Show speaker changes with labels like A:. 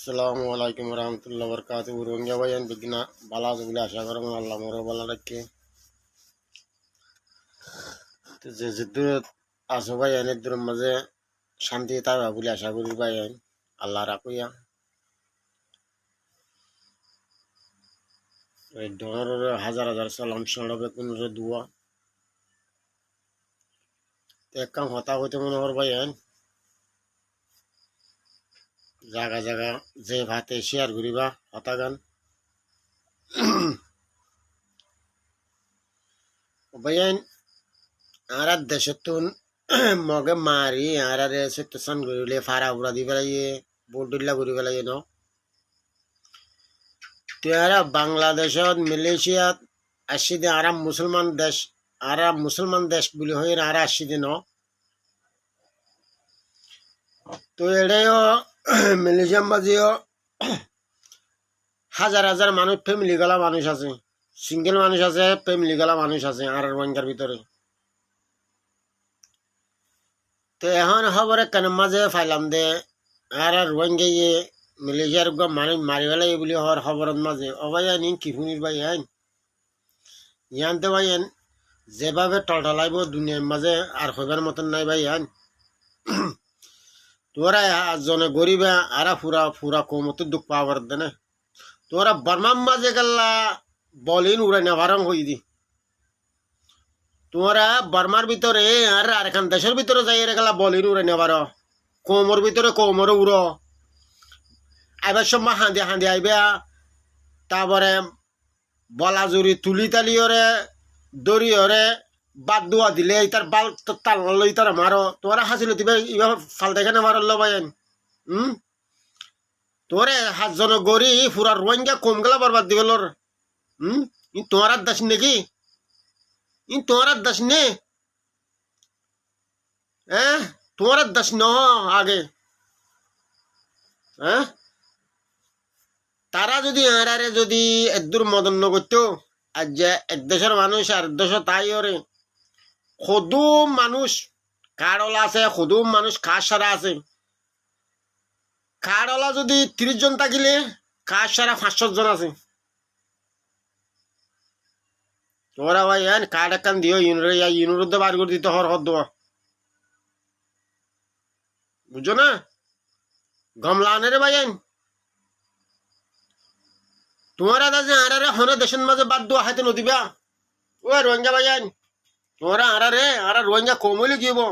A: আসসালামু আলাইকুম রহমতুল্লাহ বরকাত রোহিঙ্গা ভাইয়ান বিঘ্না বালা আছে বলে আশা করেন আল্লাহ মোর বালা রাখে যে দূর আছো ভাইয়ান এর দূরের মাঝে শান্তি থাকবে বলে আশা করি ভাইয়ান আল্লাহ রাখুয়া এই ডোনারের হাজার হাজার সালাম সড়বে কোন দোয়া এক কাম হতা হইতে মনে হর ভাইয়ান জায়গা জায়গা যে ভাতে শেয়ার করিবা হতা গান ভাইয়ান আর দেশে তো মগে মারি আর সেটান করিলে ফারা উড়া দি পেলাইয়ে বোর্ডিল্লা করি পেলাইয়ে ন তেরা বাংলাদেশত মালয়েশিয়াত আসি দে আরাম মুসলমান দেশ বলি হয়ে আর আসি দে ন তো এটাও মালয়েশিয়ার মাঝেও হাজার হাজার মানুষ ফ্যামিলি গলা মানুষ আছে সিঙ্গেল মানুষ আছে ফ্যামিলি গলা মানুষ আছে আর রোহিঙ্গার ভিতরে তো এখন খবরে কেন মাঝে ফাইলাম দে আর রোহিঙ্গা ইয়ে মালয়েশিয়ার মানুষ মারি ফেলাই বলি হওয়ার খবরের মাঝে অবাইয়া নিন কি শুনির ভাই আইন ইয়ানতে ভাই যেভাবে টলটলাইব দুনিয়ার মাঝে আর হইবার মতন নাই ভাই আইন তোরা জনে গরিবে আর ফুরা ফুরা কমতে দুঃখ পাওয়ার দেনে তোরা বর্মার মাঝে গেলা বলিন উড়াই নেভারং হই দি তোরা বর্মার ভিতরে আর আরেকখান দেশের ভিতরে যাই গেলা বলিন উড়াই নেবার কোমর ভিতরে কোমর উড়ো আইবার সময় হাঁদি হাঁদি আইবা তারপরে বলা জুড়ি তুলি তালি ওরে দড়ি ওরে বাদ দোয়া দিলে তার বাল তাল লই তার মারো তোরা হাসিল দিবে এভাবে ফালতে এখানে মারল ভাইন তোরে হাতজন গড়ি পুরা রোহিঙ্গা কম গেলা বরবাদ দিবে লোর তোমার দাস নাকি তোমার দাস নে হ্যাঁ তোমার দাস ন আগে হ্যাঁ তারা যদি আরে যদি একদূর মদন করতো আর যে এক দেশের মানুষ আর দেশ তাই ওরে খুদুম মানুষ কারলা আছে খুদুম মানুষ কাজ সারা আছে কারলা যদি 30 জন থাকিলে কাজ সারা 500 জন আছে তোরা ভাই কার্ড একখান দিও ইউনিরুদ্ধে বার করে দিতে হর দেওয়া বুঝছো না গমলানে রে ভাই তোমারা দাদা আরে হনে দেশের মাঝে বাদ দোয়া হাতে নদিবা ও রোহিঙ্গা ভাই তোমরা আরে রোহিঙ্গা কম হইলে কি হবো